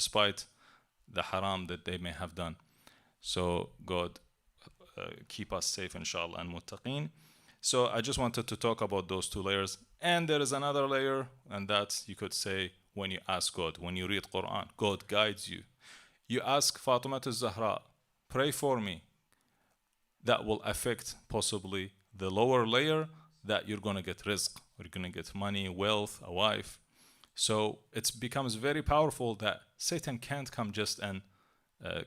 despite the haram that they may have done. So God keep us safe, inshallah, and muttaqeen. So I just wanted to talk about those two layers. And there is another layer, and that's, you could say, when you ask God, when you read Quran, God guides you. You ask Fatima al-Zahra, pray for me. That will affect possibly the lower layer, that you're going to get rizq, or you're going to get money, wealth, a wife. So it becomes very powerful that Satan can't come just and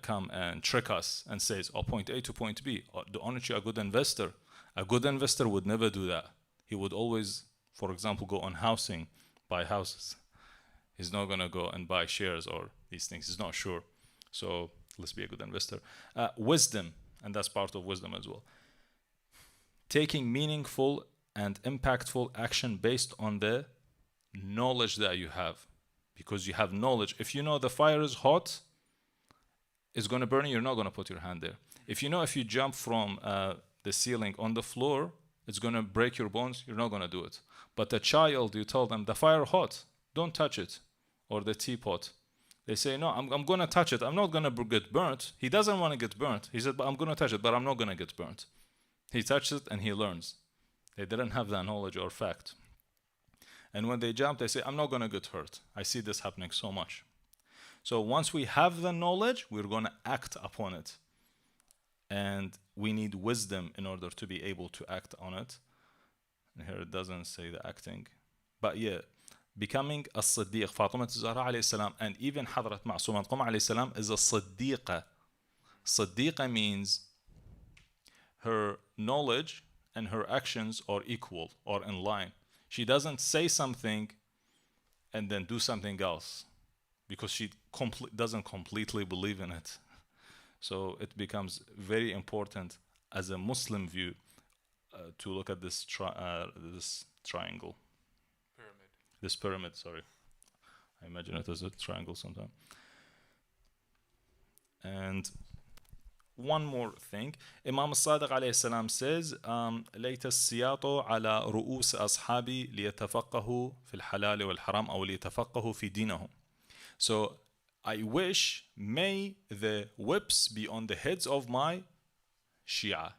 come and trick us and says, oh, point A to point B. Aren't you a good investor? A good investor would never do that. He would always, for example, go on housing, buy houses. He's not going to go and buy shares or these things. He's not sure. So let's be a good investor. Wisdom, and that's part of wisdom as well. Taking meaningful and impactful action based on the knowledge that you have. Because you have knowledge. If you know the fire is hot, it's going to burn you, you're not going to put your hand there. If you know if you jump from the ceiling on the floor, it's going to break your bones, you're not going to do it. But a child, you tell them, the fire hot, don't touch it. Or the teapot. They say, no, I'm going to touch it. I'm not going to get burnt. He doesn't want to get burnt. He said, but I'm going to touch it, but I'm not going to get burnt. He touches it and he learns. They didn't have that knowledge or fact. And when they jump, they say, I'm not going to get hurt. I see this happening so much. So once we have the knowledge, we're going to act upon it. And we need wisdom in order to be able to act on it. And here it doesn't say the acting. But yeah, becoming a Siddiq, Fatima al-Zahra alayhi salam, and even Hadrat Ma'sumat Qum alayhi salam is a Siddiqa. Siddiqa means her knowledge and her actions are equal or in line. She doesn't say something and then do something else because she doesn't completely believe in it. So it becomes very important as a Muslim view to look at this triangle. Pyramid. This pyramid, sorry. I imagine it as a triangle sometimes. And one more thing, Imam al-Sadiq alayhi salam says, ليت السياط على رؤوس أصحابي ليتفقهوا في الحلال والحرام أو ليتفقهوا في دينهم. So I wish may the whips be on the heads of my Shia,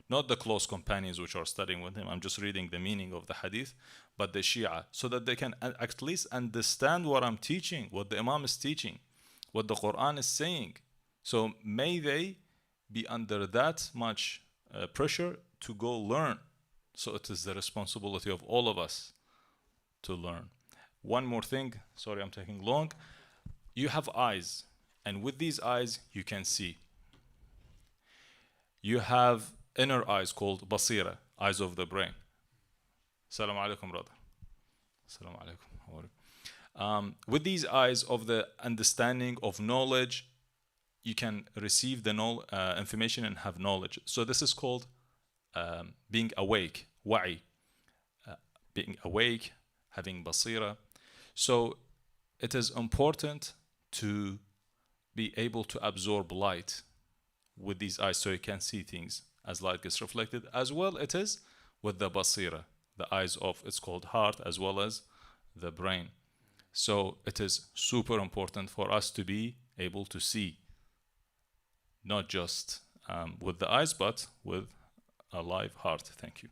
not the close companions which are studying with him. I'm just reading the meaning of the hadith, but the Shia, so that they can at least understand what I'm teaching, what the Imam is teaching, what the Quran is saying. So may they be under that much pressure to go learn. So it is the responsibility of all of us to learn. One more thing, sorry I'm taking long. You have eyes, and with these eyes you can see. You have inner eyes called basira, eyes of the brain. Assalamu alaikum, brother. Assalamu alaikum. How are you? With these eyes of the understanding of knowledge, you can receive the information and have knowledge. So this is called being awake, wa'i. Being awake, having basira. So it is important to be able to absorb light with these eyes so you can see things as light gets reflected. As well it is with the basira, the eyes of, it's called heart, as well as the brain. So it is super important for us to be able to see, not just with the eyes, but with a live heart. Thank you.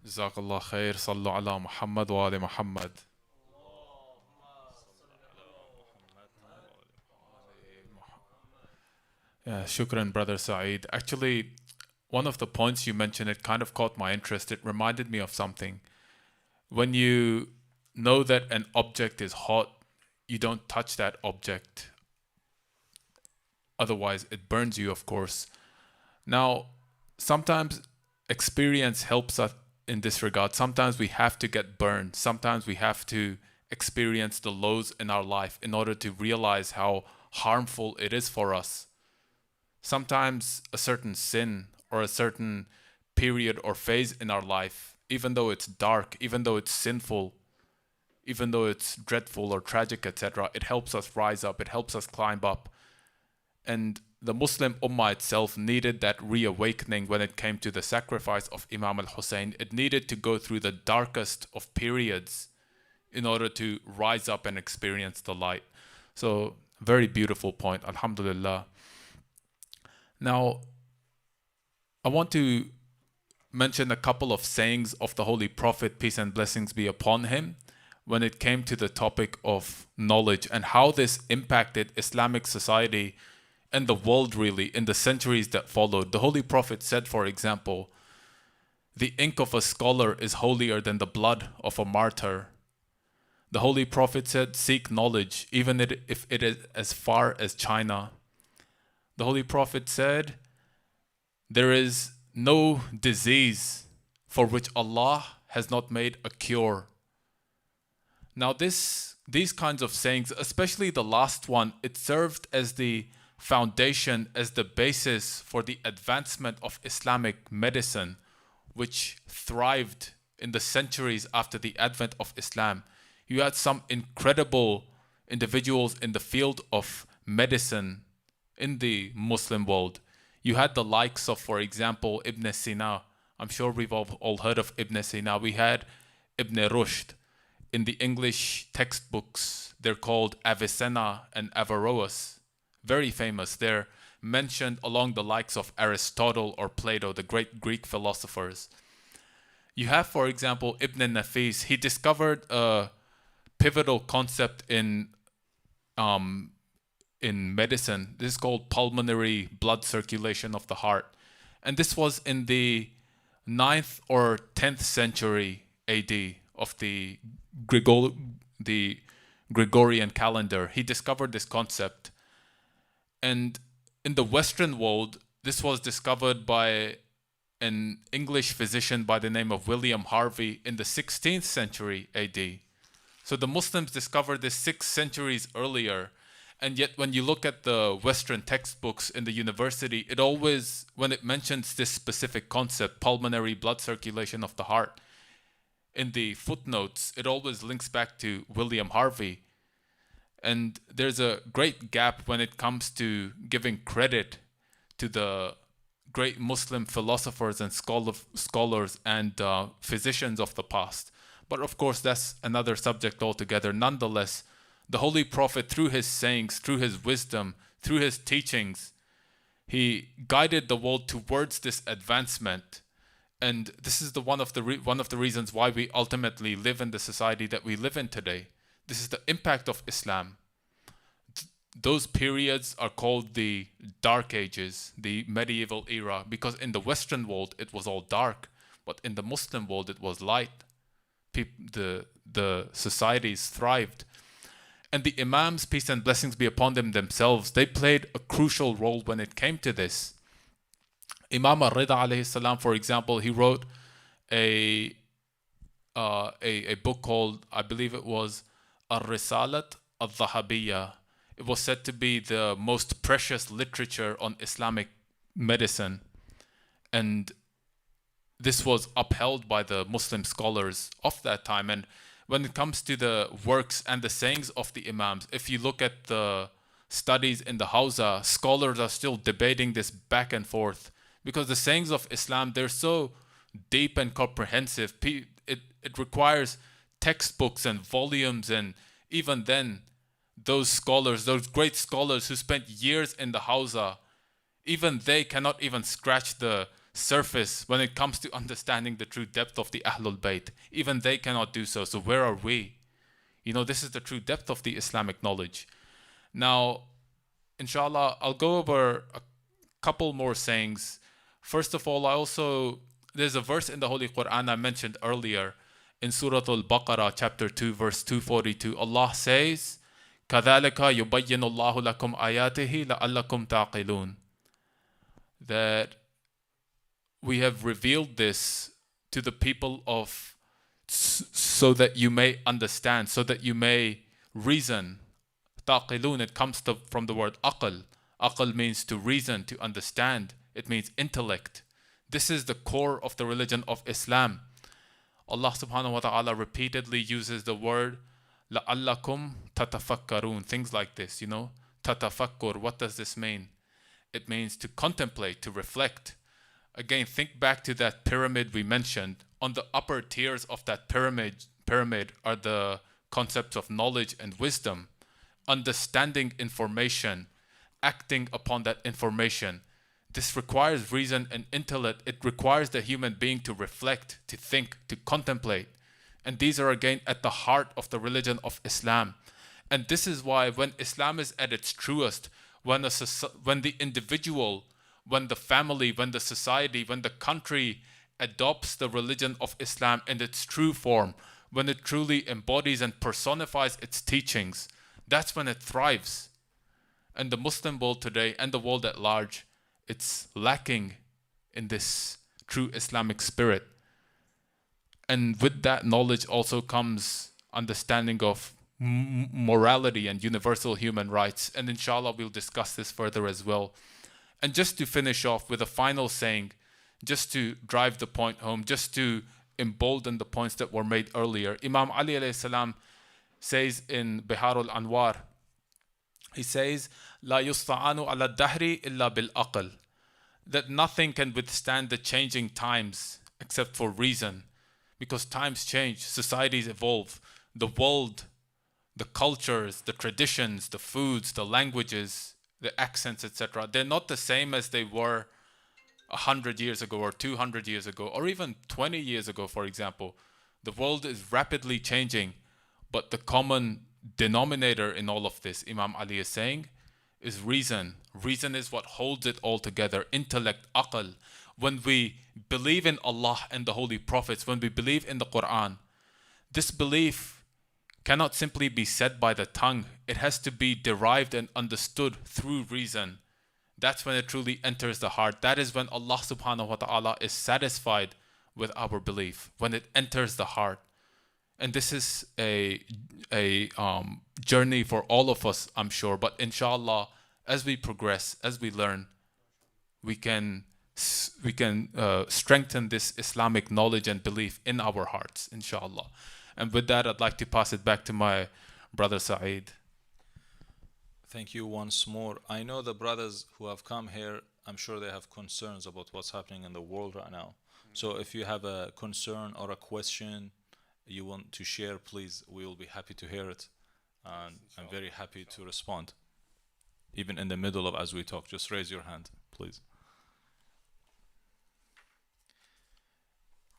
Jazakallah khair. Sallu ala Muhammad wa ali Muhammad. Yeah, shukran, brother Saeed. Actually, one of the points you mentioned, it kind of caught my interest. It reminded me of something. When you know that an object is hot, you don't touch that object. Otherwise, it burns you, of course. Now, sometimes experience helps us in this regard. Sometimes we have to get burned. Sometimes we have to experience the lows in our life in order to realize how harmful it is for us. Sometimes a certain sin or a certain period or phase in our life, even though it's dark, even though it's sinful, even though it's dreadful or tragic, etc., it helps us rise up, it helps us climb up. And the Muslim Ummah itself needed that reawakening when it came to the sacrifice of Imam al-Hussein. It needed to go through the darkest of periods in order to rise up and experience the light. So, very beautiful point, alhamdulillah. Now, I want to mention a couple of sayings of the Holy Prophet, peace and blessings be upon him, when it came to the topic of knowledge and how this impacted Islamic society and the world really in the centuries that followed. The Holy Prophet said, for example, the ink of a scholar is holier than the blood of a martyr. The Holy Prophet said, seek knowledge, even if it is as far as China. The Holy Prophet said, there is no disease for which Allah has not made a cure. Now these kinds of sayings, especially the last one, it served as the foundation, as the basis for the advancement of Islamic medicine, which thrived in the centuries after the advent of Islam. You had some incredible individuals in the field of medicine in the Muslim world. You had the likes of, for example, Ibn Sina. I'm sure we've all heard of Ibn Sina. We had Ibn Rushd. In the English textbooks, they're called Avicenna and Averroes. Very famous. They're mentioned along the likes of Aristotle or Plato, the great Greek philosophers. You have, for example, Ibn Nafis. He discovered a pivotal concept in medicine. This is called pulmonary blood circulation of the heart. And this was in the 9th or 10th century AD of the Gregorian calendar. He discovered this concept. And in the Western world, this was discovered by an English physician by the name of William Harvey in the 16th century AD. So the Muslims discovered this 6 centuries earlier. And yet when you look at the Western textbooks in the university, it always, when it mentions this specific concept, pulmonary blood circulation of the heart, in the footnotes, it always links back to William Harvey. And there's a great gap when it comes to giving credit to the great Muslim philosophers and scholars and physicians of the past. But of course, that's another subject altogether. Nonetheless, the Holy Prophet, through his sayings, through his wisdom, through his teachings, he guided the world towards this advancement. And this is one of the reasons why we ultimately live in the society that we live in today. This is the impact of Islam. Those periods are called the Dark Ages, the medieval era, because in the Western world it was all dark, but in the Muslim world it was light. The societies thrived. And the Imams, peace and blessings be upon them themselves, they played a crucial role when it came to this. Imam Ar-Rida alayhi salam, for example, he wrote a book called, I believe it was Ar-Risalat Al-Dhahabiyya. It was said to be the most precious literature on Islamic medicine. And this was upheld by the Muslim scholars of that time. And when it comes to the works and the sayings of the Imams, if you look at the studies in the Hausa, scholars are still debating this back and forth, because the sayings of Islam, they're so deep and comprehensive. It requires textbooks and volumes, and even then, those scholars, those great scholars who spent years in the Hausa, even they cannot even scratch the surface when it comes to understanding the true depth of the Ahlul Bayt. Even they cannot do so. So where are we? You know, this is the true depth of the Islamic knowledge. Now, inshallah, I'll go over a couple more sayings. First of all, there's a verse in the Holy Quran I mentioned earlier in Surah Al-Baqarah, chapter 2, verse 242. Allah says, كَذَلِكَ يُبَيِّنُ اللَّهُ لَكُمْ آيَاتِهِ لَعَلَّكُمْ تَعْقِلُونَ. That we have revealed this to the people so that you may understand, so that you may reason. Taqilun, it comes from the word aql. Aql means to reason, to understand. It means intellect. This is the core of the religion of Islam. Allah subhanahu wa ta'ala repeatedly uses the word لَعَلَّكُمْ تَتَفَكَّرُونَ. Things like this, you know. Tatafakkur, what does this mean? It means to contemplate, to reflect. Again, think back to that pyramid we mentioned. On the upper tiers of that pyramid are the concepts of knowledge and wisdom, understanding information, acting upon that information. This requires reason and intellect. It requires the human being to reflect, to think, to contemplate. And these are again at the heart of the religion of Islam. And this is why when Islam is at its truest, when the individual, when the family, when the society, when the country adopts the religion of Islam in its true form, when it truly embodies and personifies its teachings, that's when it thrives. And the Muslim world today and the world at large, it's lacking in this true Islamic spirit. And with that knowledge also comes understanding of morality and universal human rights. And inshallah, we'll discuss this further as well. And just to finish off with a final saying, just to drive the point home, just to embolden the points that were made earlier, Imam Ali alayhi salam says in Bihar al-Anwar, he says, لا يستعان على الدهر إلا بالعقل, that nothing can withstand the changing times except for reason, because times change, societies evolve, the world, the cultures, the traditions, the foods, the languages, the accents, etc. They're not the same as they were 100 years ago or 200 years ago or even 20 years ago, for example. The world is rapidly changing, but the common denominator in all of this, Imam Ali is saying, is reason. Reason is what holds it all together. Intellect, aql. When we believe in Allah and the Holy Prophets, when we believe in the Quran, this belief cannot simply be said by the tongue. It has to be derived and understood through reason. That's when it truly enters the heart. That is when Allah subhanahu wa ta'ala is satisfied with our belief, when it enters the heart. And this is a journey for all of us, I'm sure. But inshallah, as we progress, as we learn, we can strengthen this Islamic knowledge and belief in our hearts, inshallah. And with that, I'd like to pass it back to my brother Saeed. Thank you once more. I know the brothers who have come here, I'm sure they have concerns about what's happening in the world right now. So if you have a concern or a question you want to share, please, we will be happy to hear it. And I'm very happy to respond. Even in the middle of as we talk, just raise your hand, please.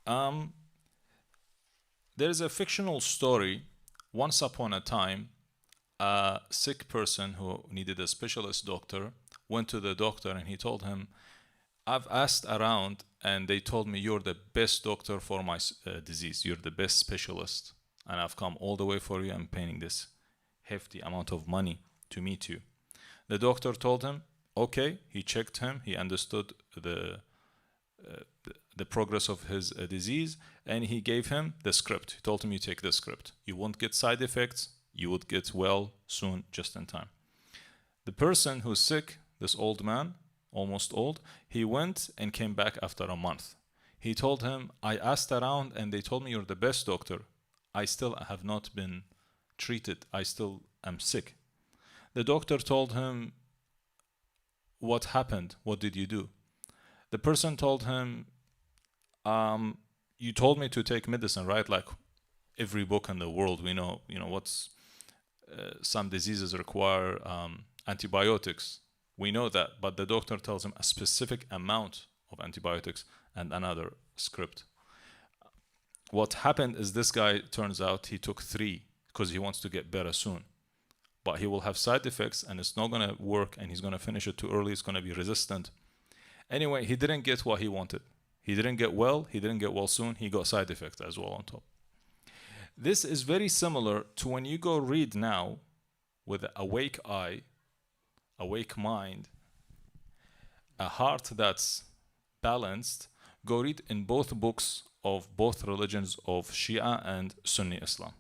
There is a fictional story. Once upon a time, a sick person who needed a specialist doctor went to the doctor and he told him, I've asked around and they told me you're the best doctor for my disease. You're the best specialist. And I've come all the way for you. I'm paying this hefty amount of money to meet you. The doctor told him, okay. He checked him. He understood the progress of his disease, and he gave him the script. He told him, you take the script. You won't get side effects. You would get well soon, just in time. The person who's sick, this old man, almost old, he went and came back after a month. He told him, I asked around and they told me you're the best doctor. I still have not been treated. I still am sick. The doctor told him, what happened? What did you do? The person told him, you told me to take medicine, right? Like every book in the world, we know, what's some diseases require antibiotics. We know that, but the doctor tells him a specific amount of antibiotics and another script. What happened is this guy, turns out he took 3 because he wants to get better soon. But he will have side effects and it's not going to work and he's going to finish it too early. It's going to be resistant. Anyway, he didn't get what he wanted. He didn't get well. He didn't get well soon. He got side effects as well on top. This is very similar to when you go read now with an awake eye, awake mind, a heart that's balanced. Go read in both books of both religions of Shia and Sunni Islam.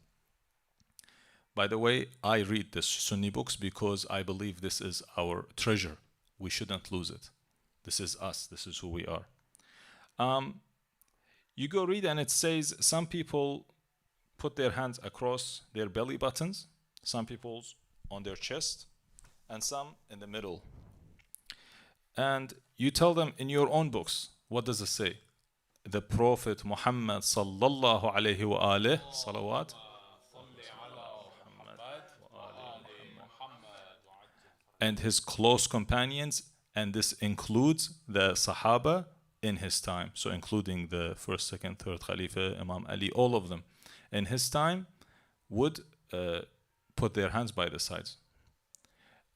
By the way, I read the Sunni books because I believe this is our treasure. We shouldn't lose it. This is us. This is who we are. You go read and it says some people put their hands across their belly buttons, some people on their chest, and some in the middle. And you tell them in your own books, what does it say? The Prophet Muhammad sallallahu alayhi wa alih, salawat, and his close companions, and this includes the Sahaba in his time, so including the first, second, third Khalifa, Imam Ali, all of them in his time would put their hands by the sides.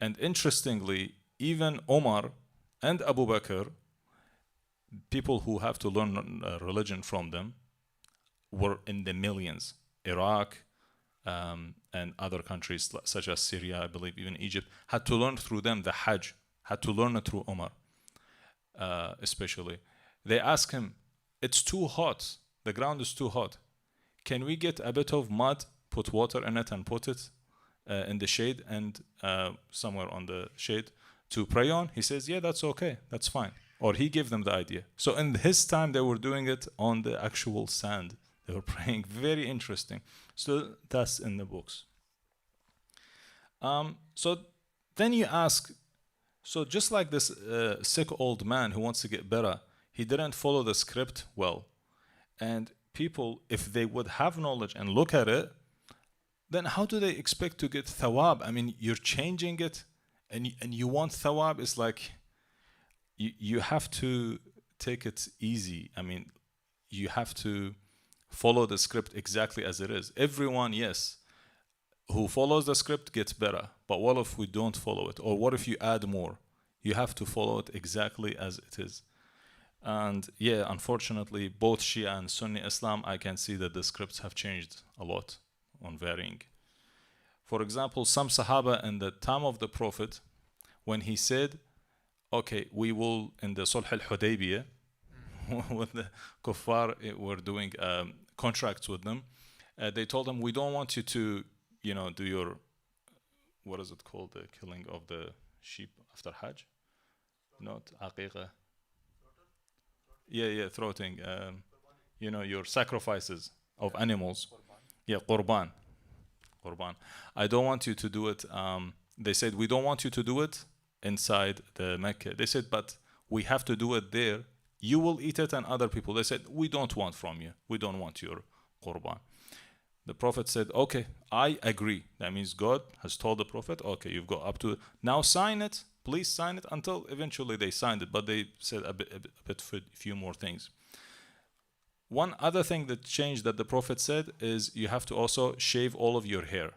And interestingly, even Omar and Abu Bakr, people who have to learn religion from them, were in the millions. Iraq and other countries such as Syria, I believe even Egypt, had to learn through them the Hajj, had to learn it through Omar, especially. They asked him, it's too hot, the ground is too hot. Can we get a bit of mud, put water in it and put it in the shade and somewhere on the shade to pray on? He says, yeah, that's okay, that's fine. Or he gave them the idea. So in his time, they were doing it on the actual sand. They were praying. Very interesting. So that's in the books. So then you ask, so just like this sick old man who wants to get better, he didn't follow the script well. And people, if they would have knowledge and look at it, then how do they expect to get thawab? I mean, you're changing it and you want thawab. It's like you have to take it easy. I mean, you have to follow the script exactly as it is. Everyone, yes, who follows the script gets better. But what if we don't follow it? Or what if you add more? You have to follow it exactly as it is. And yeah, unfortunately, both Shia and Sunni Islam, I can see that the scripts have changed a lot on varying. For example, some Sahaba in the time of the Prophet, when he said, okay, we will, in the Sulh al-Hudaybiyah, when the Kuffar were doing contracts with them, they told him, we don't want you to, do your, what is it called, the killing of the sheep after Hajj? Not aqiqah. Yeah, throating. Your sacrifices of animals. Yeah, qurban. I don't want you to do it. They said, we don't want you to do it inside the Mecca. They said, but we have to do it there. You will eat it and other people. They said, we don't want from you. We don't want your qurban. The Prophet said, okay, I agree. That means God has told the Prophet, okay, you've got up to, now sign it. Please sign it, until eventually they signed it. But they said a few more things. One other thing that changed that the Prophet said is you have to also shave all of your hair.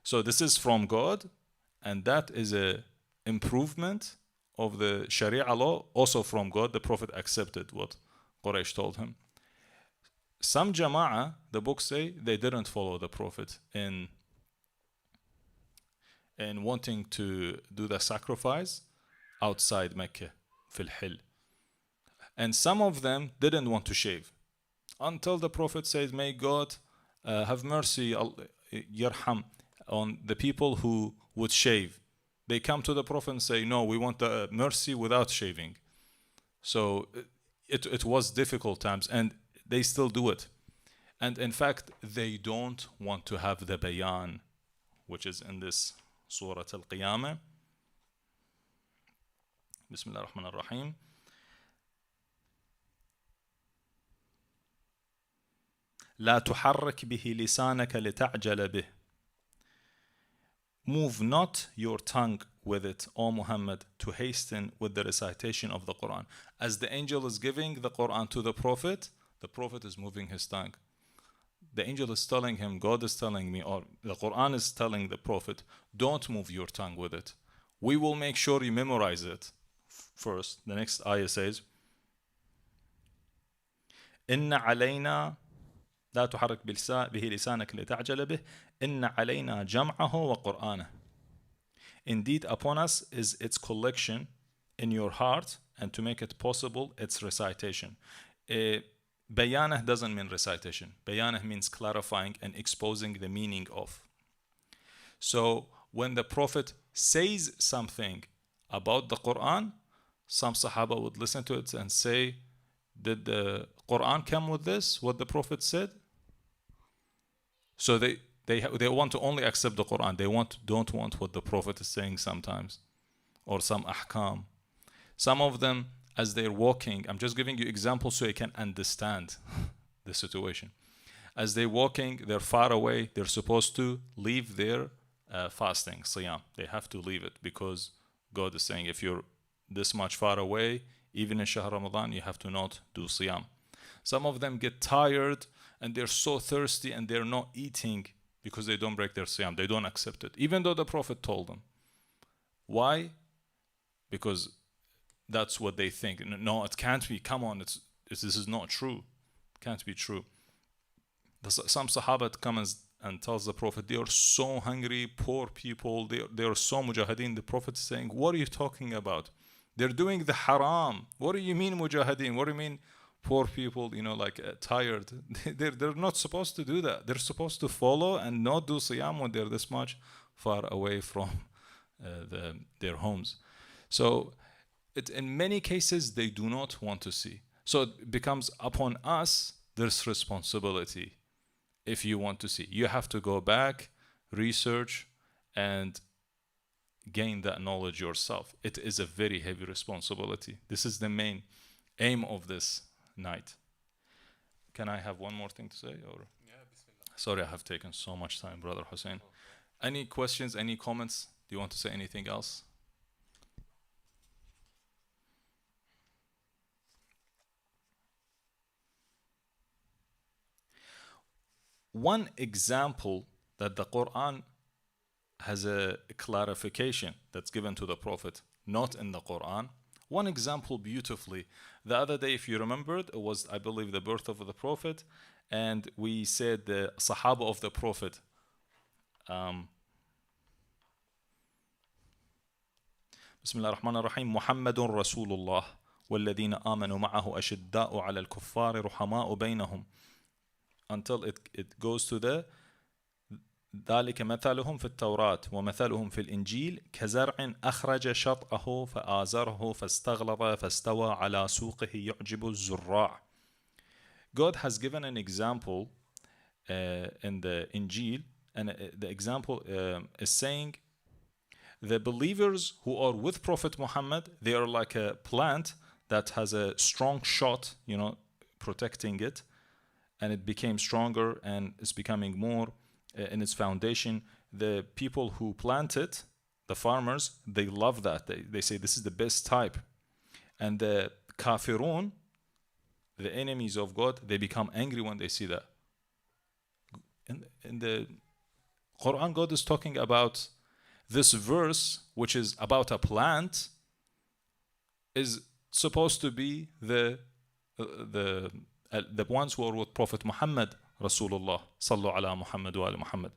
So this is from God, and that is a improvement of the Sharia law, also from God. The Prophet accepted what Quraysh told him. Some Jama'ah, the books say, they didn't follow the Prophet in wanting to do the sacrifice outside Mecca, fil Hil. And some of them didn't want to shave until the Prophet said, may God have mercy, yarham, on the people who would shave. They come to the Prophet and say, no, we want the mercy without shaving. So it was difficult times, and they still do it. And in fact, they don't want to have the bayan, which is in this Surah Al-Qiyamah. Bismillah ar-Rahman ar-Rahim. لا تحرك به لسانك لتعجل به. Move not your tongue with it, O Muhammad, to hasten with the recitation of the Quran. As the angel is giving the Quran to the Prophet is moving his tongue. The angel is telling him, God is telling me, or the Quran is telling the Prophet, don't move your tongue with it. We will make sure you memorize it first. The next ayah says, إن علينا لا تحرك به لسانك لتعجل به إن علينا جمعه وقرآنه. Indeed, upon us is its collection in your heart, and to make it possible, its recitation. Bayanah doesn't mean recitation. Bayanah means clarifying and exposing the meaning of. So when the Prophet says something about the Quran, some Sahaba would listen to it and say, did the Quran come with this, what the Prophet said? So they want to only accept the Quran. They don't want what the Prophet is saying sometimes, or some ahkam. Some of them, as they're walking, I'm just giving you examples so you can understand the situation. As they're walking, they're far away. They're supposed to leave their fasting, siyam. They have to leave it because God is saying if you're this much far away, even in Shahr Ramadan, you have to not do siyam. Some of them get tired and they're so thirsty and they're not eating because they don't break their siyam. They don't accept it, even though the Prophet told them. Why? Because that's what they think. No, it can't be. Come on, this is not true. It can't be true. Some Sahaba come and tells the Prophet, they are so hungry, poor people. They are so mujahideen. The Prophet is saying, what are you talking about? They're doing the haram. What do you mean mujahideen? What do you mean poor people? Tired. They're not supposed to do that. They're supposed to follow and not do siyam when they're this much far away from their homes. So in many cases, they do not want to see. So it becomes upon us this responsibility. If you want to see, you have to go back, research, and gain that knowledge yourself. It is a very heavy responsibility. This is the main aim of this night. Can I have one more thing to say? Or Yeah, bismillah. Sorry, I have taken so much time, Brother Hussein. Okay. Any questions, any comments? Do you want to say anything else? One example that the Quran has a clarification that's given to the Prophet, not in the Quran. One example beautifully. The other day, if you remembered, it was, I believe, the birth of the Prophet, and we said the Sahaba of the Prophet. بسم الله الرحمن الرحيم محمد رسول الله والذين آمنوا معه أشداء على الكفار رحماء بينهم, until it goes to the ذلك مثلهم في التوراة ومثلهم في الإنجيل كزرع أخرج شطأه فآزره فاستغلظ فاستوى على سوقه يعجب الزراع. God has given an example in the Injil, and the example is saying the believers who are with Prophet Muhammad, they are like a plant that has a strong shot, protecting it, and it became stronger and is becoming more in its foundation. The people who plant it, the farmers, they love that. They say this is the best type. And the kafirun, the enemies of God, they become angry when they see that. In the Quran, God is talking about this verse, which is about a plant, is supposed to be the ones who are with Prophet Muhammad, Rasulullah, sallu ala Muhammad wa ala Muhammad.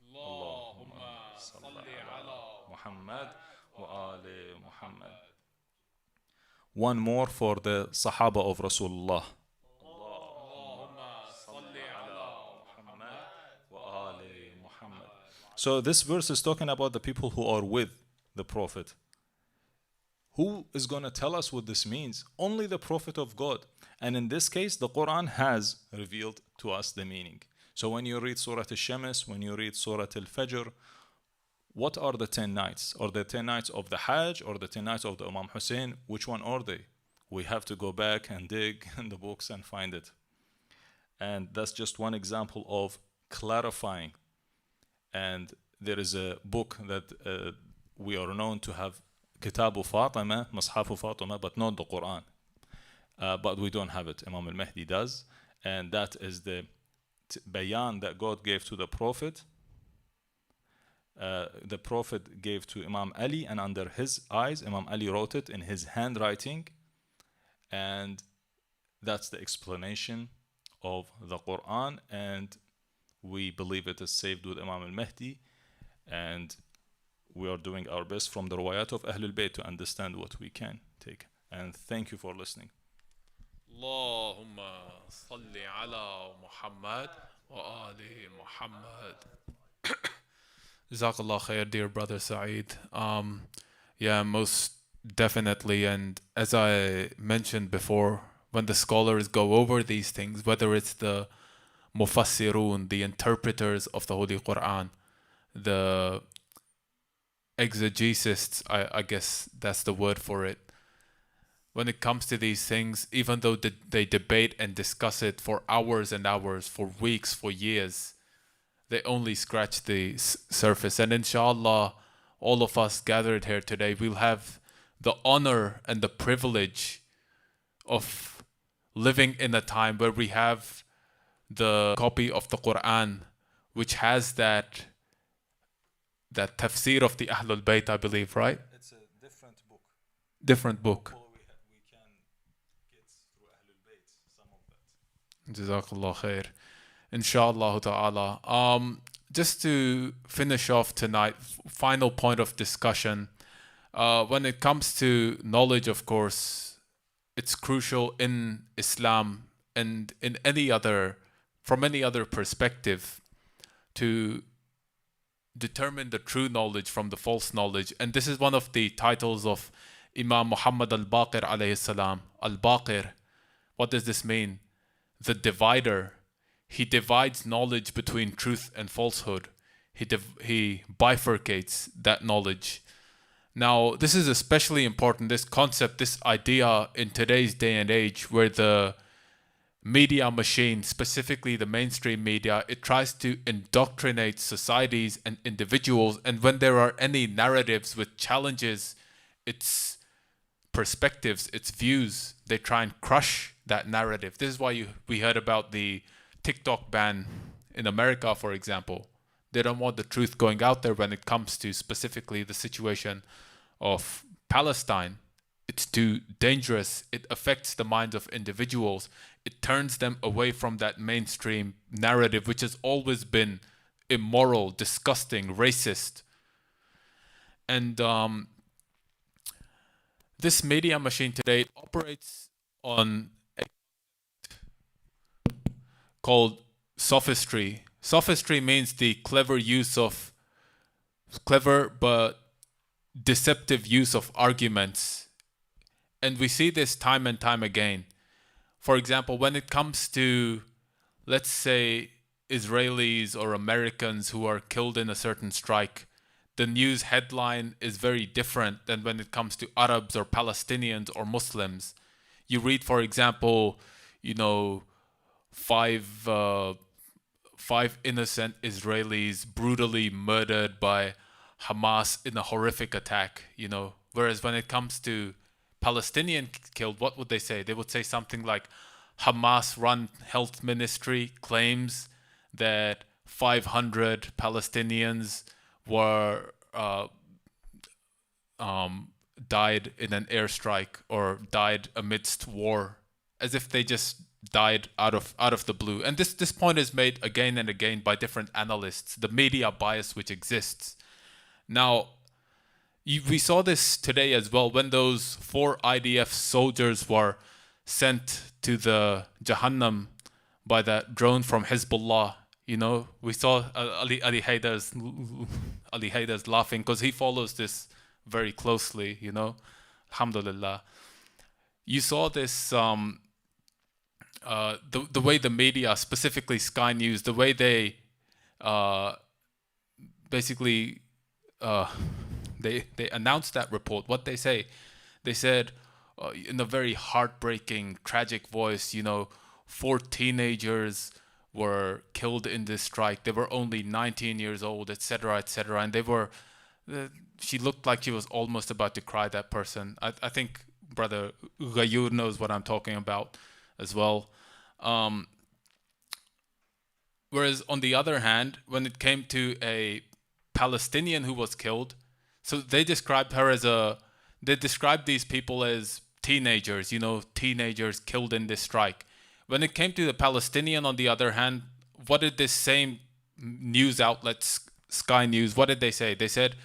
Allahumma salli ala Muhammad wa ala Muhammad. One more for the Sahaba of Rasulullah. Allahumma salli ala Muhammad wa ala Muhammad. So this verse is talking about the people who are with the Prophet. Who is going to tell us what this means? Only the Prophet of God. And in this case, the Quran has revealed to us the meaning. So when you read Surah Al-Shams, when you read Surah Al-Fajr, what are the 10 nights? Are the 10 nights of the Hajj or the 10 nights of the Imam Hussein? Which one are they? We have to go back and dig in the books and find it. And that's just one example of clarifying. And there is a book that we are known to have, Kitabu Fatima, Mashafu Fatima, but not the Quran. But we don't have it. Imam al-Mahdi does. And that is the bayan that God gave to the Prophet. The Prophet gave to Imam Ali, and under his eyes, Imam Ali wrote it in his handwriting. And that's the explanation of the Quran. And we believe it is saved with Imam al-Mahdi. And we are doing our best from the riwayat of Ahlul Bayt to understand what we can take. And thank you for listening. Allahumma salli ala Muhammad wa ali Muhammad. Jazakallah khair, dear brother Saeed. Yeah, most definitely. And as I mentioned before, when the scholars go over these things, whether it's the mufassirun, the interpreters of the Holy Quran, the exegesists, I guess that's the word for it. When it comes to these things, even though they debate and discuss it for hours and hours, for weeks, for years, they only scratch the surface. And inshallah, all of us gathered here today, we'll have the honor and the privilege of living in a time where we have the copy of the Quran, which has that tafsir of the Ahlul Bayt, I believe, right? It's a different book. Different book. We can get through Ahlul Bayt some of that. Jazakallah khair. Inshallah ta'ala. Just to finish off tonight, final point of discussion. When it comes to knowledge, of course, it's crucial in Islam and in from any other perspective to determine the true knowledge from the false knowledge. And this is one of the titles of Imam Muhammad al-Baqir alayhi salam. Al-Baqir, what does this mean? The divider. He divides knowledge between truth and falsehood. He bifurcates that knowledge. Now, this is especially important, this concept, this idea in today's day and age where the media machine, specifically the mainstream media, it tries to indoctrinate societies and individuals. And when there are any narratives which challenges its perspectives, its views, they try and crush that narrative. This is why we heard about the TikTok ban in America, for example. They don't want the truth going out there when it comes to specifically the situation of Palestine. It's too dangerous. It affects the minds of individuals. It turns them away from that mainstream narrative, which has always been immoral, disgusting, racist. And this media machine today, it operates on a called sophistry. Sophistry means the clever but deceptive use of arguments. And we see this time and time again. For example, when it comes to, let's say, Israelis or Americans who are killed in a certain strike, the news headline is very different than when it comes to Arabs or Palestinians or Muslims. You read, for example, five innocent Israelis brutally murdered by Hamas in a horrific attack, Whereas when it comes to Palestinian killed, what would they say? They would say something like Hamas-run health ministry claims that 500 Palestinians were died in an airstrike or died amidst war, as if they just died out of the blue. And this point is made again and again by different analysts, the media bias which exists. Now, we saw this today as well when those 4 IDF soldiers were sent to the Jahannam by that drone from Hezbollah. We saw Ali Haidar's laughing because he follows this very closely, Alhamdulillah. You saw this, the way the media, specifically Sky News, the way they basically they announced that report. What they say, they said in a very heartbreaking, tragic voice, 4 teenagers were killed in this strike. They were only 19 years old, etc., etc. And she looked like she was almost about to cry, that person. I think Brother Ghayur knows what I'm talking about as well. Whereas on the other hand, when it came to a Palestinian who was killed, so they described these people as teenagers, teenagers killed in this strike. When it came to the Palestinian, on the other hand, what did this same news outlet, Sky News, what did they say? They said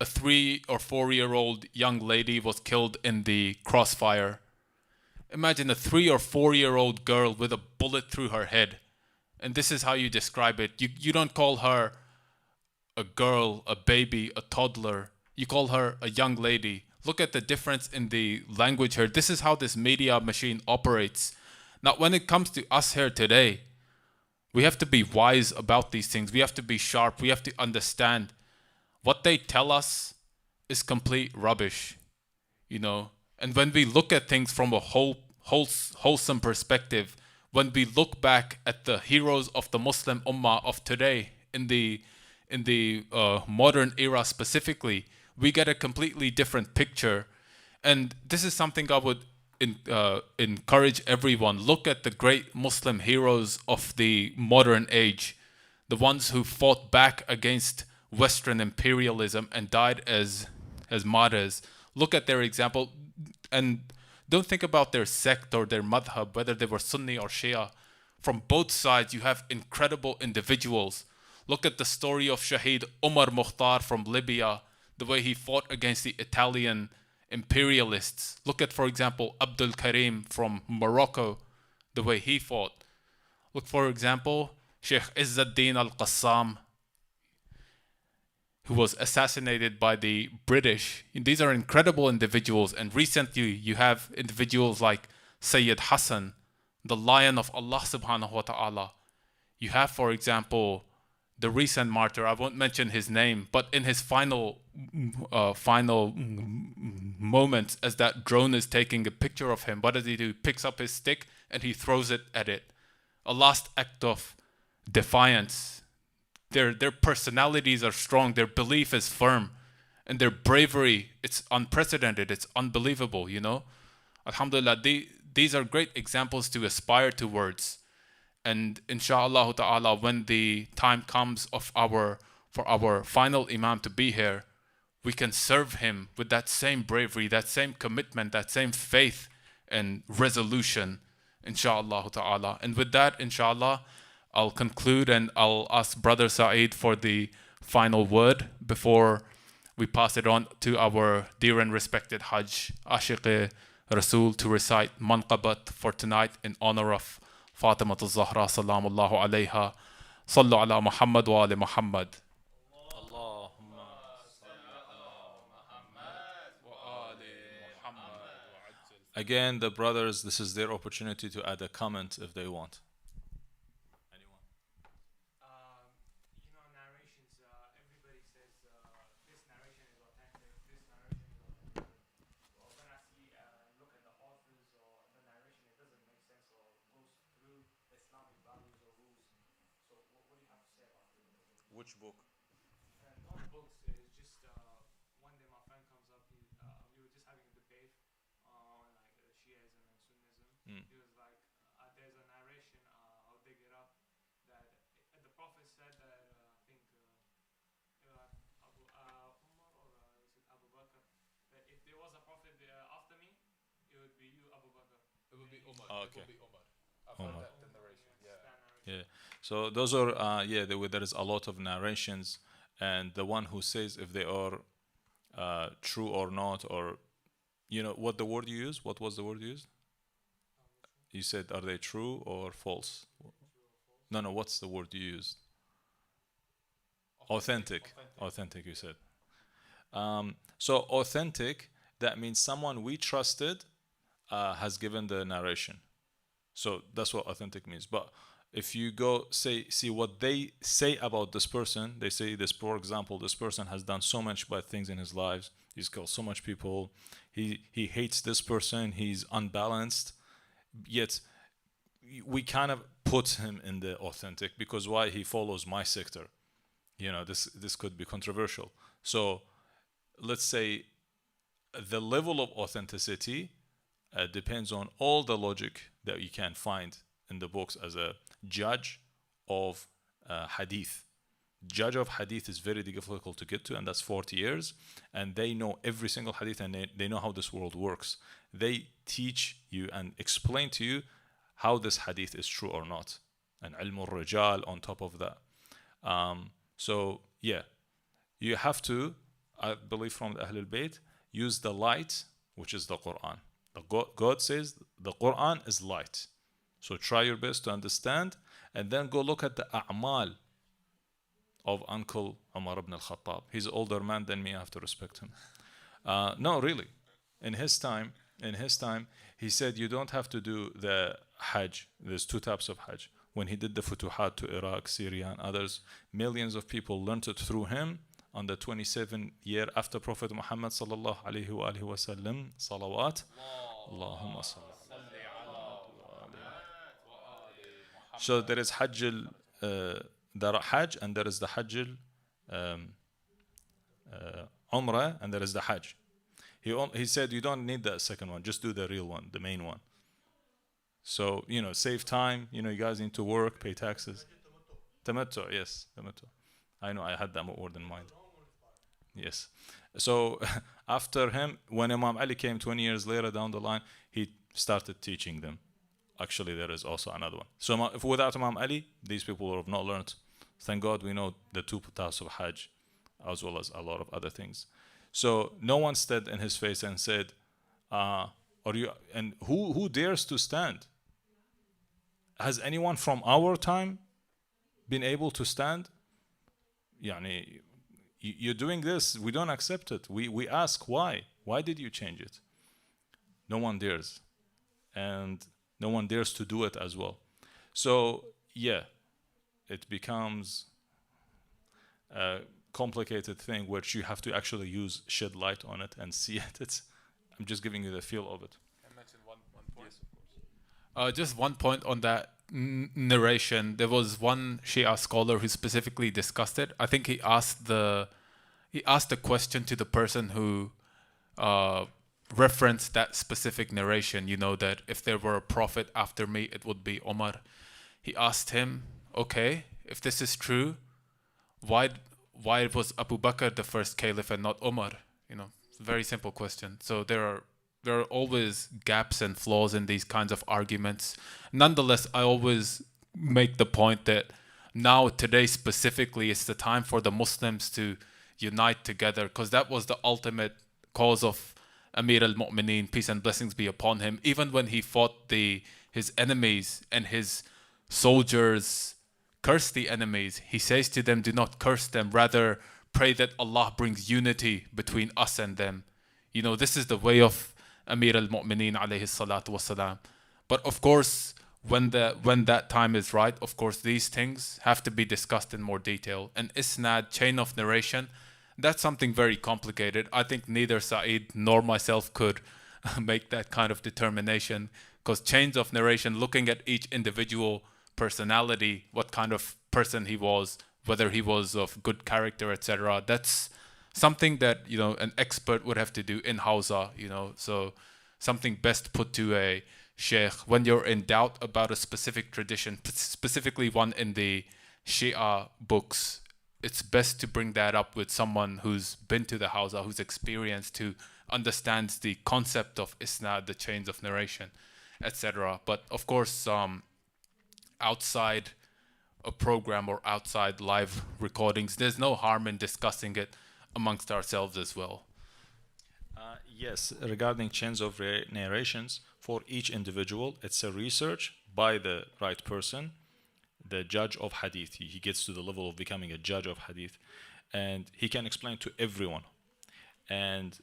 a 3 or 4-year-old young lady was killed in the crossfire. Imagine a 3 or 4-year-old girl with a bullet through her head. And this is how you describe it. You don't call her a girl, a baby, a toddler. You call her a young lady. Look at the difference in the language here. This is how this media machine operates. Now, when it comes to us here today, we have to be wise about these things. We have to be sharp. We have to understand what they tell us is complete rubbish, And when we look at things from a wholesome perspective, when we look back at the heroes of the Muslim Ummah of today in the modern era specifically, we get a completely different picture. And this is something I would encourage everyone. Look at the great Muslim heroes of the modern age, the ones who fought back against Western imperialism and died as martyrs. Look at their example, and don't think about their sect or their madhab, whether they were Sunni or Shia. From both sides, you have incredible individuals. Look at the story of Shaheed Umar Mukhtar from Libya, the way he fought against the Italian imperialists. Look at, for example, Abdul Karim from Morocco, the way he fought. Look, for example, Sheikh Izzuddin al-Qassam, who was assassinated by the British. These are incredible individuals. And recently, you have individuals like Sayyid Hasan, the lion of Allah subhanahu wa ta'ala. You have, for example, the recent martyr, I won't mention his name, but in his final moments, as that drone is taking a picture of him, what does he do? Picks up his stick and he throws it at it. A last act of defiance. Their personalities are strong, their belief is firm, and their bravery, it's unprecedented, it's unbelievable, you know. Alhamdulillah, these are great examples to aspire towards. And inshallah ta'ala, when the time comes for our final Imam to be here, we can serve him with that same bravery, that same commitment, that same faith and resolution, inshallah ta'ala. And with that, inshallah, I'll conclude and I'll ask Brother Saeed for the final word before we pass it on to our dear and respected Hajj Ashiq Rasul to recite Manqabat for tonight in honor of Fatima al-Zahra salamullahu alayha. Sallu ala Muhammad wa ali Muhammad. Again, the brothers, this is their opportunity to add a comment if they want. Anyone? You know, narrations, everybody says this narration is authentic, this narration is authentic. Well, when I see, look at the authors or the narration, it doesn't make sense or goes through Islamic values or rules. So what do you have to say about it? Which book? Not books, it's just one day my friend comes up, we were just having a debate on like Shiaism and Sunnism. He was like, there's a narration, I'll dig it up, that the Prophet said that, I think Abu Umar or is it Abu Bakr, that if there was a Prophet after me, it would be you, Abu Bakr. It would be Umar. Oh, okay. It would be Umar. I've Umar. heard that narration. Yeah. So those are there is a lot of narrations, and the one who says if they are true or not, or you know what the word you used. What was the word you used? You said are they true or false? No. What's the word you used? Authentic. Authentic. You said. So authentic. That means someone we trusted has given the narration. So that's what authentic means. But if you go see what they say about this person, they say this, for example, this person has done so much bad things in his lives. He's killed so much people. He hates this person. He's unbalanced. Yet we kind of put him in the authentic because why? He follows my sector. You know, this could be controversial. So let's say the level of authenticity depends on all the logic that you can find in the books as a judge of hadith. Judge of hadith is very difficult to get to, and that's 40 years. And they know every single hadith, and they know how this world works. They teach you and explain to you how this hadith is true or not. And ilm al-rijal on top of that. So, yeah, you have to, I believe from the Ahlul Bayt, use the light, which is the Quran. God says the Quran is light. So try your best to understand, and then go look at the a'mal of Uncle Umar ibn al-Khattab. He's an older man than me, I have to respect him. No, really. In his time, he said you don't have to do the Hajj. There's two types of Hajj. When he did the Futuhat to Iraq, Syria, and others, millions of people learned it through him. On the 27th year after Prophet Muhammad sallallahu alaihi wasallam, salawat, Allahumma salli. So there is Hajj the Hajj and there is the Hajj Umrah and there is the Hajj. He said you don't need the second one, just do the real one, the main one. So, save time, you guys need to work, pay taxes. Tamattu, yes, tamattu. I know, I had that word in mind. Yes. So after him, when Imam Ali came 20 years later down the line, he started teaching them. Actually, there is also another one. So if without Imam Ali, these people would have not learned. Thank God we know the 2 tasks of Hajj, as well as a lot of other things. So no one stood in his face and said, who dares to stand? Has anyone from our time been able to stand? Yani, you're doing this, we don't accept it. We ask why? Why did you change it? No one dares. And no one dares to do it as well. So, yeah, it becomes a complicated thing which you have to actually shed light on it and see it. I'm just giving you the feel of it. Can I mention one point? Yes, of course. Just one point on that narration. There was one Shia scholar who specifically discussed it. I think he asked the question to the person who referenced that specific narration, that if there were a prophet after me, it would be Omar. He asked him, okay, if this is true, why was Abu Bakr the first caliph and not Omar? It's a very simple question. So there are always gaps and flaws in these kinds of arguments. Nonetheless, I always make the point that now, today specifically, it's the time for the Muslims to unite together, because that was the ultimate cause of Amir al-Mu'mineen, peace and blessings be upon him. Even when he fought his enemies and his soldiers cursed the enemies, he says to them, do not curse them, rather pray that Allah brings unity between us and them. This is the way of Amir al-Mu'mineen alayhi salatu والسلام. But of course, when that time is right, of course, these things have to be discussed in more detail. And isnad, chain of narration, that's something very complicated. I think neither Saeed nor myself could make that kind of determination, because chains of narration, looking at each individual personality, what kind of person he was, whether he was of good character, etc., that's something that an expert would have to do in Hausa, so something best put to a sheikh. When you're in doubt about a specific tradition, specifically one in the Shia books, it's best to bring that up with someone who's been to the Hausa, who's experienced, who understands the concept of isnad, the chains of narration, etc. But of course, outside a program or outside live recordings, there's no harm in discussing it amongst ourselves as well. Yes, regarding chains of narrations, for each individual, it's a research by the right person, the judge of hadith. He gets to the level of becoming a judge of hadith, and he can explain to everyone. And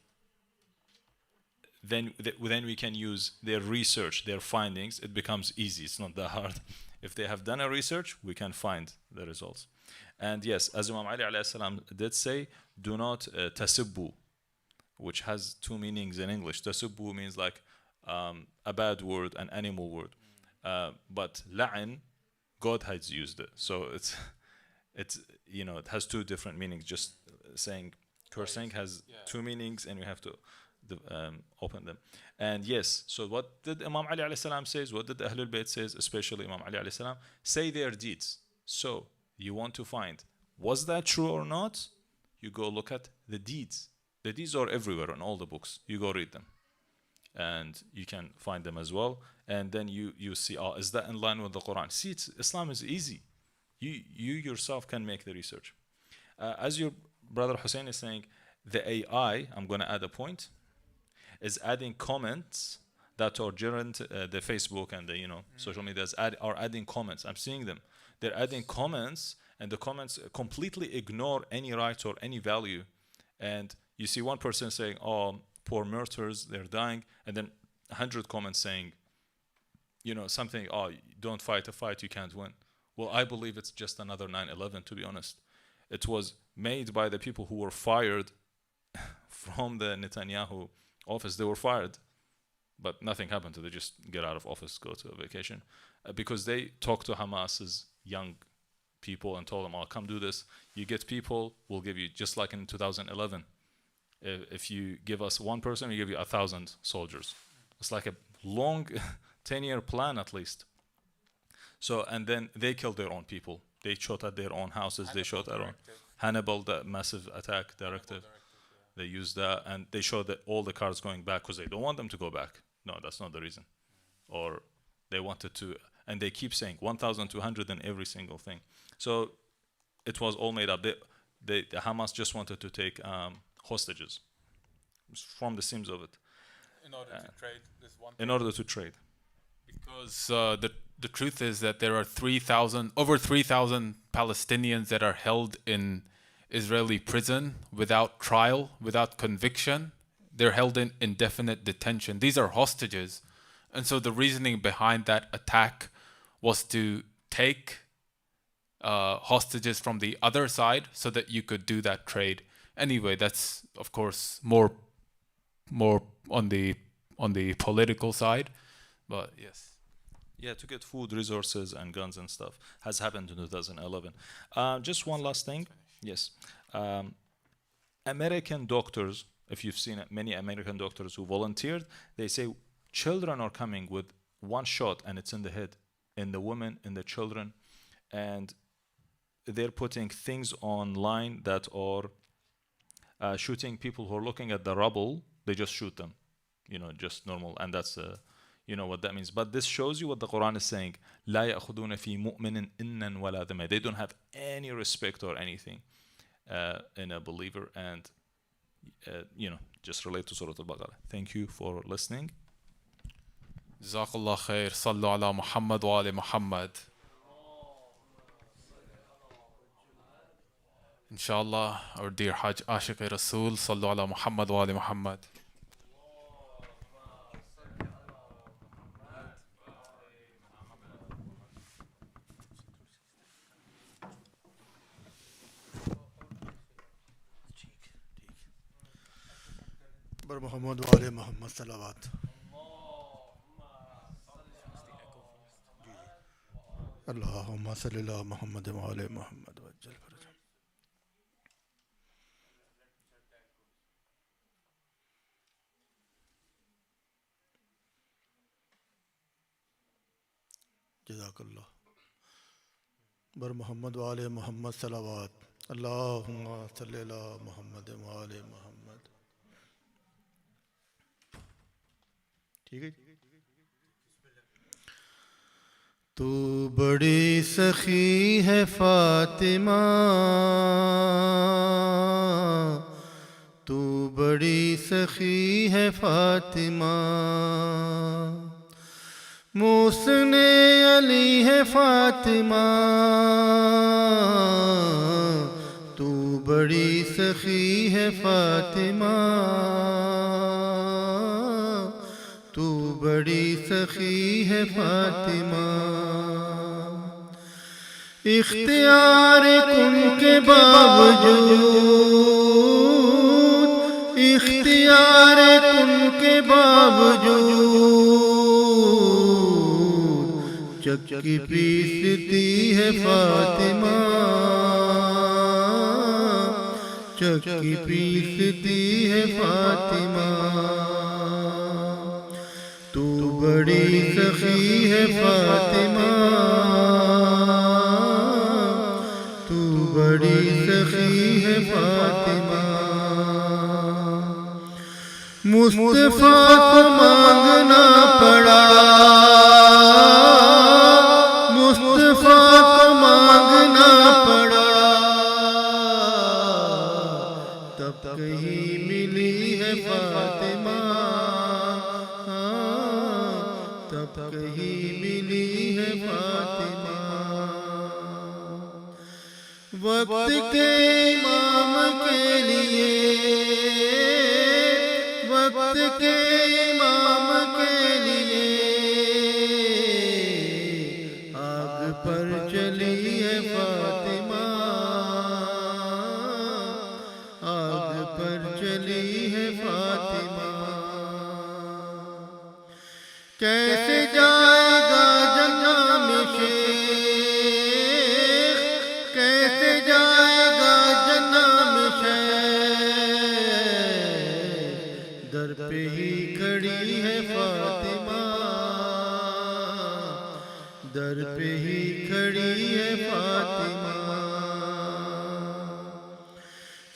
then we can use their research, their findings. It becomes easy. It's not that hard. If they have done a research, we can find the results. And yes, as Imam Ali alayhi salam did say, do not tasibbu, which has 2 meanings in English. Tasibbu means like a bad word, an animal word. But la'in, God has used it. So it's it has 2 different meanings. Just saying cursing has 2 meanings, and we have to open them. And yes, so what did Imam Ali alayhi salam says? What did Ahlul Bayt says, especially Imam Ali alayhi salam? Say their deeds. So you want to find, was that true or not? You go look at the deeds. The deeds are everywhere in all the books. You go read them, and you can find them as well. And then you see, is that in line with the Quran? See, Islam is easy. You yourself can make the research. As your brother Hussein is saying, the AI, I'm going to add a point, is adding comments that are generate the Facebook and the social medias are adding comments. I'm seeing them. They're adding comments, and the comments completely ignore any rights or any value. And you see one person saying, "Oh, poor martyrs, they're dying," and then 100 comments saying, something. "Oh, don't fight a fight you can't win." Well, I believe it's just another 9/11. To be honest, it was made by the people who were fired from the Netanyahu office. They were fired, but nothing happened to them. They just get out of office, go to a vacation, because they talk to Hamas's young people and told them, "Oh, come do this." You get people, we'll give you, just like in 2011. If you give us one person, we give you 1,000 soldiers. It's like a long 10-year plan at least. So, and then they killed their own people. They shot at their own houses. They shot at own. Hannibal, the massive attack directive. They used that, and they showed that all the cars going back because they don't want them to go back. No, that's not the reason. Or they wanted to, and they keep saying 1,200 in every single thing. So it was all made up. The Hamas just wanted to take hostages from the seams of it. In order to trade this one. In order to trade. Because the truth is that there are over 3,000 Palestinians that are held in Israeli prison without trial, without conviction. They're held in indefinite detention. These are hostages. And so the reasoning behind that attack was to take hostages from the other side so that you could do that trade. Anyway, that's of course more on the political side, but yes. Yeah, to get food, resources, and guns and stuff has happened in 2011. Just one last thing. Yes. American doctors, if you've seen it, many American doctors who volunteered, they say children are coming with one shot and it's in the head, in the women, in the children, and they're putting things online that are shooting people who are looking at the rubble. They just shoot them, just normal, and that's you know what that means. But this shows you what the Quran is saying. لا يأخذون في مؤمن إنا ولا ذمة. They don't have any respect or anything in a believer, and just relate to Surah Al-Baqarah. Thank you for listening. Jazakallah khair. Sallu ala Muhammad wa ali Muhammad. Insha-Allah, our dear Hajj Ashiq Rasul, Sallu ala Muhammad wa ali Muhammad. بر محمد وآل محمد صلوات. اللهم صل على محمد وآل محمد وجل فرجهم. جزاک اللہ. بر محمد وآل محمد صلوات. اللهم صل على محمد وآل محمد. ٹھیک ہے. تو بڑی سخی ہے فاطمہ، تو بڑی سخی ہے فاطمہ، محسن علی ہے فاطمہ، تو بڑی سخی ہے فاطمہ، تو بڑی سخی ہے فاطمہ. اختیار کن کے باوجود، اختیار کن کے باوجود چکی پیستی ہے فاطمہ، چکی پیستی ہے فاطمہ. تو بڑی سخی ہے فاطمہ، تو بڑی سخی ہے فاطمہ. مصطفیٰ کو مانگنا پڑا، مصطفیٰ کو مانگنا پڑا، تب کہیں ملی ہے فاطمہ، تب کہیں ملی ہے فاطمہ. وقت کے امام کے لیے، وقت کے امام کے لیے آگ پر چلی ہے فاطمہ، آگ پر چلی ہے فاطمہ. کیسے جائے گا جنت میں شیخ، در پہ ہی کھڑی ہے فاطمہ، در پہ ہی کھڑی ہے فاطمہ،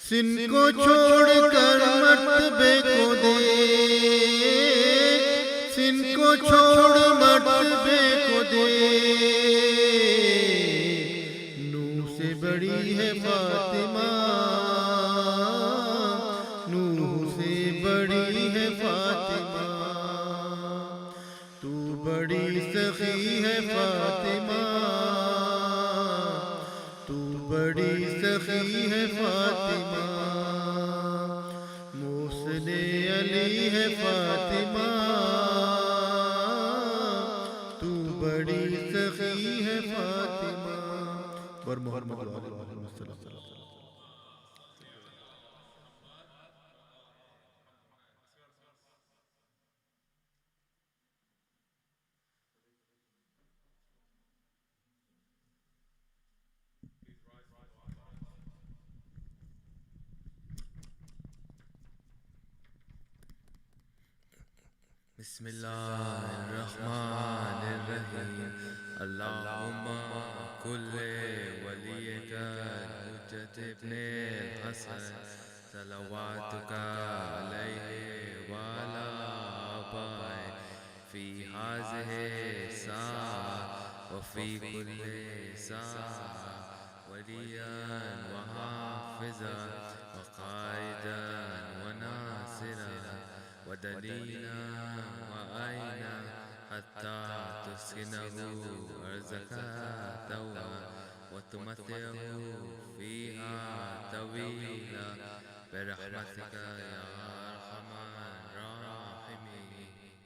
سن کو چھوڑ کر مرتبے کو دیکھ، سن کو چھوڑ مرتبے کو دیکھ، نوح سے بڑی ہے فاطمہ، نوح سے بڑی ہے فاطمہ، تو بڑی سخی ہے فاطمہ، تو بڑی سخی ہے فاطمہ، محسن علی ہے فاطمہ، تو بڑی سخی ہے فاطمہ، اور محمد صلی اللہ علیہ وسلم. بسم اللہ الرحمن الرحیم اللہم کل ولیک حجت ابن الحسن صلواتک علیہ وعلی آبائہ فی ہذہ الساعة وفی کل ساعة ولیاً وحافظا وقائدا وناصرا ودليلا وأينا حتى تسكنه أرزك توا وتمتعه فيها طويلا برحمتك يا